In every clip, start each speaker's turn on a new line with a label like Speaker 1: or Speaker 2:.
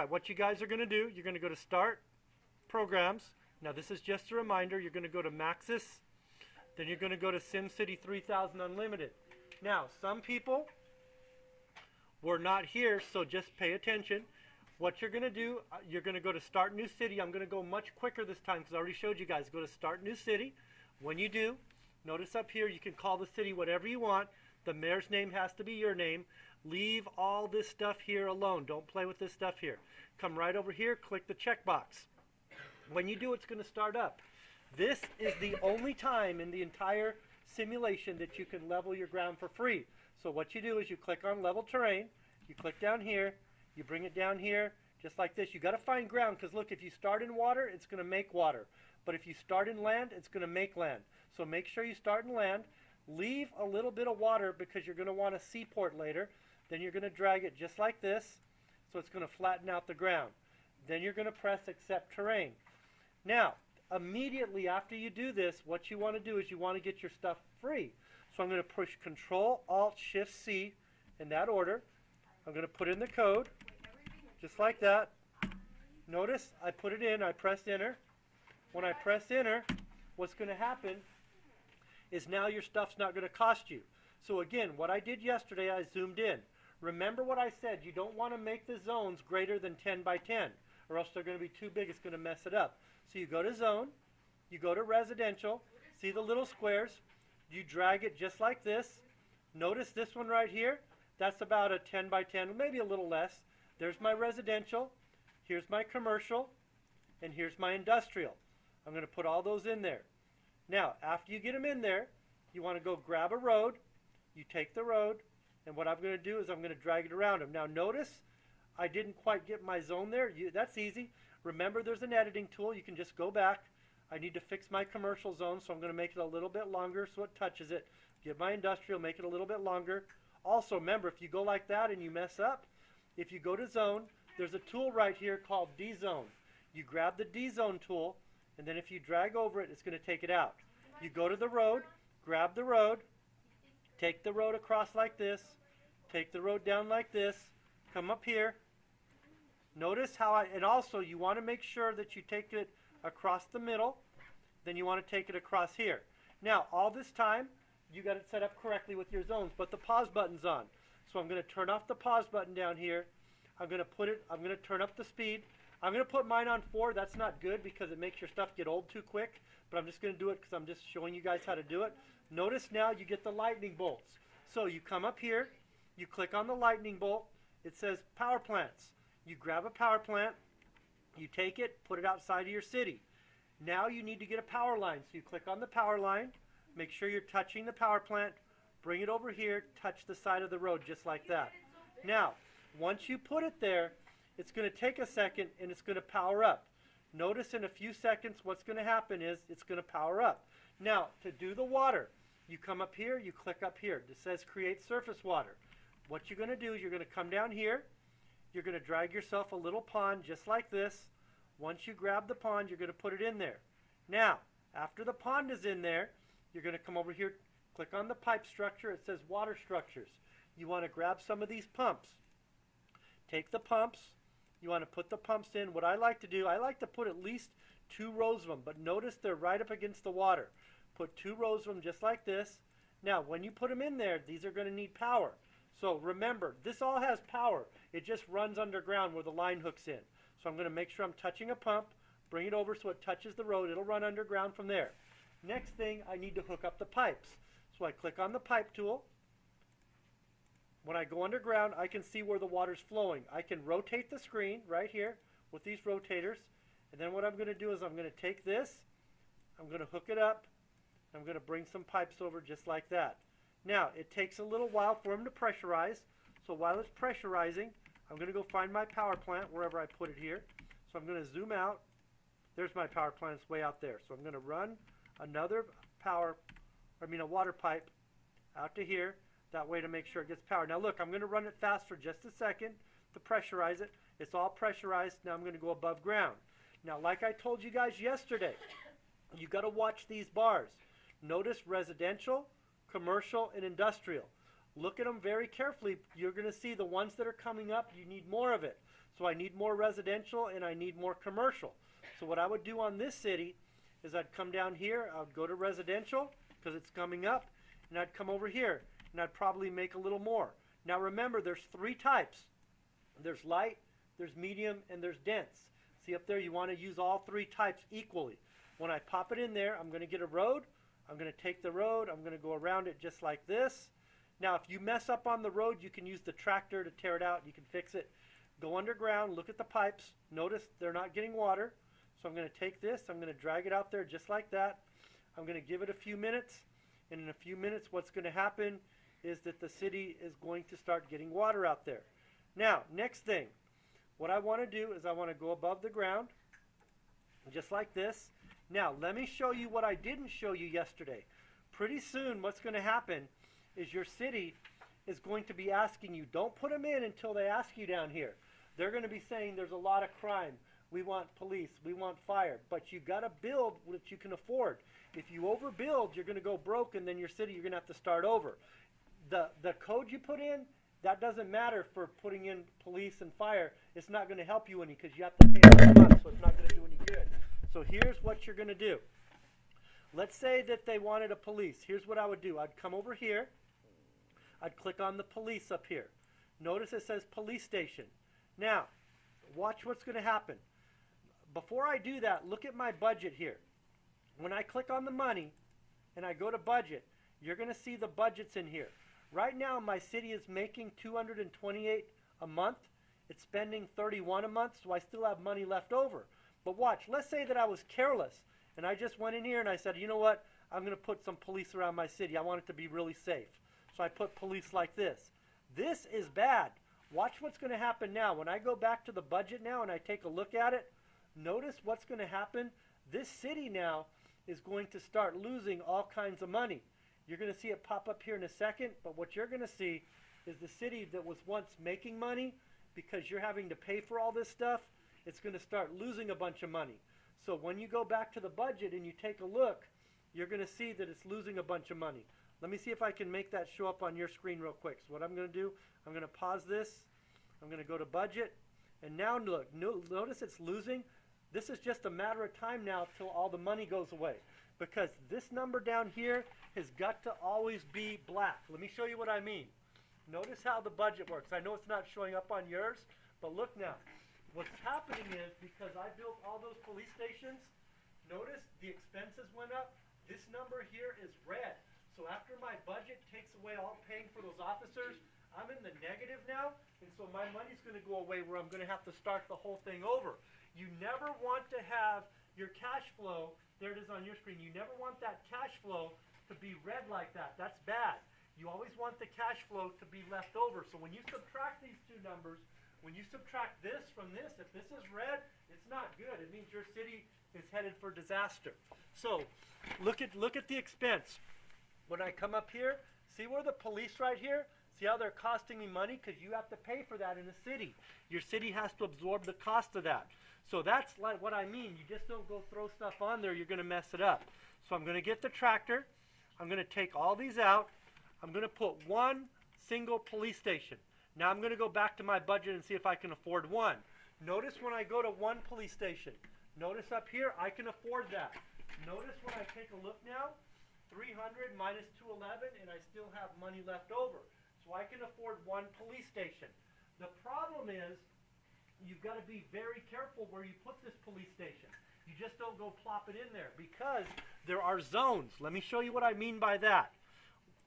Speaker 1: right, what you guys are going to do, you're going to go to Start, Programs. Now this is just a reminder, you're going to go to Maxis, then you're going to go to SimCity 3000 Unlimited. Now, some people were not here, so just pay attention. What you're going to do, you're going to go to Start New City. I'm going to go much quicker this time because I already showed you guys. Go to Start New City. When you do, notice up here you can call the city whatever you want. The mayor's name has to be your name. Leave all this stuff here alone. Don't play with this stuff here. Come right over here, click the checkbox. When you do, it's going to start up. This is the only time in the entire simulation that you can level your ground for free. So what you do is you click on Level Terrain. You click down here. You bring it down here just like this. You got to find ground because look, if you start in water, it's going to make water. But if you start in land, it's going to make land. So make sure you start in land. Leave a little bit of water because you're going to want a seaport later. Then you're going to drag it just like this. So it's going to flatten out the ground. Then you're going to press Accept Terrain. Now, immediately after you do this, what you want to do is you want to get your stuff free. So I'm going to push Control Alt Shift C in that order. I'm going to put in the code just like that. Notice I put it in, I pressed enter. When I press enter, what's going to happen is now your stuff's not going to cost you. So again, what I did yesterday, I zoomed in. Remember what I said, you don't want to make the zones greater than 10 by 10 or else they're going to be too big, it's going to mess it up. So you go to zone, you go to residential, see the little squares, you drag it just like this. Notice this one right here, that's about a 10 by 10, maybe a little less. There's my residential, here's my commercial, and here's my industrial. I'm going to put all those in there. Now, after you get them in there, you want to go grab a road, you take the road, and what I'm going to do is I'm going to drag it around them. Now notice, I didn't quite get my zone there. That's easy. Remember, there's an editing tool. You can just go back. I need to fix my commercial zone, so I'm going to make it a little bit longer so it touches it. Get my industrial, make it a little bit longer. Also, remember, if you go like that and you mess up, if you go to zone, there's a tool right here called D-Zone. You grab the D-Zone tool, and then if you drag over it, it's going to take it out. You go to the road, grab the road, take the road across like this, take the road down like this, come up here. Notice how and also you want to make sure that you take it across the middle, then you want to take it across here. Now, all this time, you got it set up correctly with your zones, but the pause button's on. So I'm going to turn off the pause button down here. I'm going to turn up the speed. I'm going to put mine on 4. That's not good because it makes your stuff get old too quick, but I'm just going to do it because I'm just showing you guys how to do it. Notice now you get the lightning bolts. So you come up here, you click on the lightning bolt. It says power plants. You grab a power plant, you take it, put it outside of your city. Now you need to get a power line. So you click on the power line, make sure you're touching the power plant, bring it over here, touch the side of the road just like that. Now, once you put it there, it's going to take a second and it's going to power up. Notice in a few seconds what's going to happen is it's going to power up. Now, to do the water, you come up here, you click up here. It says create surface water. What you're going to do is you're going to come down here. You're going to drag yourself a little pond just like this. Once you grab the pond, you're going to put it in there. Now, after the pond is in there, you're going to come over here, click on the pipe structure. It says water structures. You want to grab some of these pumps. Take the pumps. You want to put the pumps in. What I like to do, I like to put at least 2 rows of them, but notice they're right up against the water. Put 2 rows of them just like this. Now, when you put them in there, these are going to need power. So remember, this all has power. It just runs underground where the line hooks in. So I'm going to make sure I'm touching a pump, bring it over so it touches the road. It'll run underground from there. Next thing, I need to hook up the pipes. So I click on the pipe tool. When I go underground, I can see where the water's flowing. I can rotate the screen right here with these rotators. And then what I'm going to do is I'm going to take this, I'm going to hook it up, I'm going to bring some pipes over just like that. Now, it takes a little while for them to pressurize. So while it's pressurizing, I'm going to go find my power plant wherever I put it here. So I'm going to zoom out. There's my power plant. It's way out there. So I'm going to run another a water pipe out to here. That way to make sure it gets power. Now look, I'm going to run it fast for just a second to pressurize it. It's all pressurized. Now I'm going to go above ground. Now, like I told you guys yesterday, you got to watch these bars. Notice residential, commercial, and industrial. Look at them very carefully. You're going to see the ones that are coming up, you need more of it. So I need more residential and I need more commercial. So what I would do on this city is I'd come down here, I'd go to residential because it's coming up, and I'd come over here and I'd probably make a little more. Now remember, there's three types. There's light, there's medium, and there's dense. See up there, you want to use all three types equally. When I pop it in there, I'm going to get a road. I'm going to take the road. I'm going to go around it just like this. Now, if you mess up on the road, you can use the tractor to tear it out. You can fix it. Go underground. Look at the pipes. Notice they're not getting water. So I'm going to take this. I'm going to drag it out there just like that. I'm going to give it a few minutes. And in a few minutes, what's going to happen is that the city is going to start getting water out there. Now, next thing. What I want to do is I want to go above the ground, just like this. Now, let me show you what I didn't show you yesterday. Pretty soon, what's going to happen is your city is going to be asking you, don't put them in until they ask you down here. They're going to be saying there's a lot of crime. We want police. We want fire. But you got to build what you can afford. If you overbuild, you're going to go broke, and then your city, you're going to have to start over. The code you put in, that doesn't matter for putting in police and fire. It's not going to help you any because you have to pay every month, so it's not going to do any good. So here's what you're going to do. Let's say that they wanted a police. Here's what I would do. I'd come over here. I'd click on the police up here. Notice it says police station. Now, watch what's going to happen. Before I do that, look at my budget here. When I click on the money and I go to budget, you're going to see the budgets in here. Right now, my city is making $228 a month. It's spending $31 a month, so I still have money left over. But watch, let's say that I was careless, and I just went in here and I said, you know what, I'm going to put some police around my city. I want it to be really safe. So I put police like this. This is bad. Watch what's going to happen now. When I go back to the budget now and I take a look at it, notice what's going to happen. This city now is going to start losing all kinds of money. You're going to see it pop up here in a second, but what you're going to see is the city that was once making money, because you're having to pay for all this stuff, it's going to start losing a bunch of money. So when you go back to the budget and you take a look, you're going to see that it's losing a bunch of money. Let me see if I can make that show up on your screen real quick. So what I'm going to do, I'm going to pause this. I'm going to go to budget. And now look, notice it's losing. This is just a matter of time now till all the money goes away. Because this number down here has got to always be black. Let me show you what I mean. Notice how the budget works. I know it's not showing up on yours, but look now. What's happening is, because I built all those police stations, notice the expenses went up. This number here is red. So after my budget takes away all paying for those officers, I'm in the negative now, and so my money's going to go away where I'm going to have to start the whole thing over. You never want to have your cash flow, there it is on your screen, you never want that cash flow to be red like that. That's bad. You always want the cash flow to be left over. So when you subtract these two numbers, when you subtract this from this, if this is red, it's not good. It means your city is headed for disaster. So look at the expense. When I come up here, see where the police right here? See how they're costing me money? Because you have to pay for that in the city. Your city has to absorb the cost of that. So that's like what I mean. You just don't go throw stuff on there. You're going to mess it up. So I'm going to get the tractor. I'm going to take all these out. I'm going to put one single police station. Now I'm going to go back to my budget and see if I can afford one. Notice when I go to one police station. Notice up here, I can afford that. Notice when I take a look now, 300 minus 211, and I still have money left over. So I can afford one police station. The problem is, you've got to be very careful where you put this police station. You just don't go plop it in there because there are zones. Let me show you what I mean by that.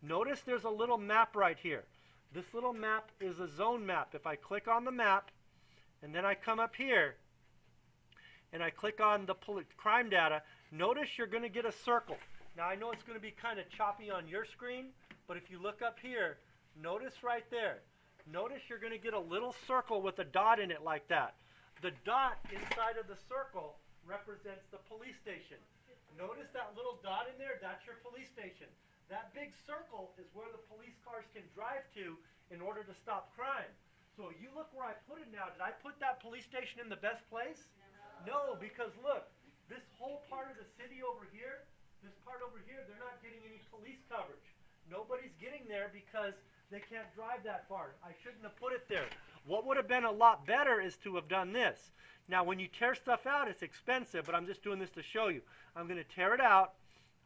Speaker 1: Notice there's a little map right here. This little map is a zone map. If I click on the map and then I come up here and I click on the crime data, notice you're going to get a circle. Now I know it's going to be kind of choppy on your screen, but if you look up here, notice right there. Notice you're going to get a little circle with a dot in it like that. The dot inside of the circle represents the police station. Notice that little dot in there, that's your police station. That big circle is where the police cars can drive to in order to stop crime. So you look where I put it now. Did I put that police station in the best place? No, because look, this whole part of the city over here, this part over here, they're not getting any police coverage. Nobody's getting there because they can't drive that far. I shouldn't have put it there. What would have been a lot better is to have done this. Now, when you tear stuff out, it's expensive, but I'm just doing this to show you. I'm going to tear it out.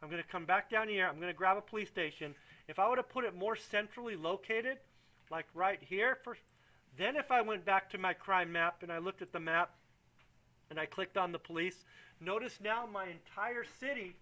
Speaker 1: I'm going to come back down here. I'm going to grab a police station. If I would have put it more centrally located, like right here, then if I went back to my crime map and I looked at the map and I clicked on the police, notice now my entire city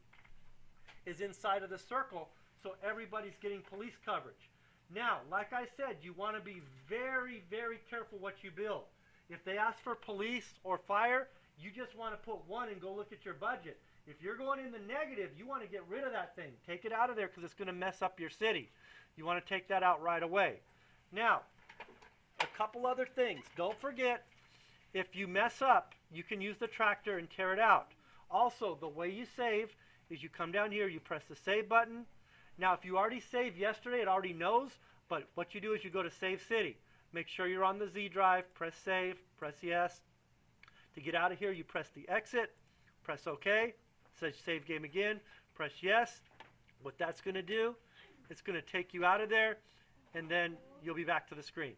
Speaker 1: is inside of the circle, so everybody's getting police coverage. Now, like I said, you want to be very, very careful what you build. If they ask for police or fire, you just want to put one and go look at your budget. If you're going in the negative, you want to get rid of that thing. Take it out of there because it's going to mess up your city. You want to take that out right away. Now, a couple other things. Don't forget, if you mess up, you can use the tractor and tear it out. Also, the way you save is you come down here, you press the save button. Now, if you already saved yesterday, it already knows, but what you do is you go to Save City. Make sure you're on the Z drive, press save, press yes. To get out of here, you press the exit, press OK. It says save game again, press yes. What that's going to do, it's going to take you out of there, and then you'll be back to the screen.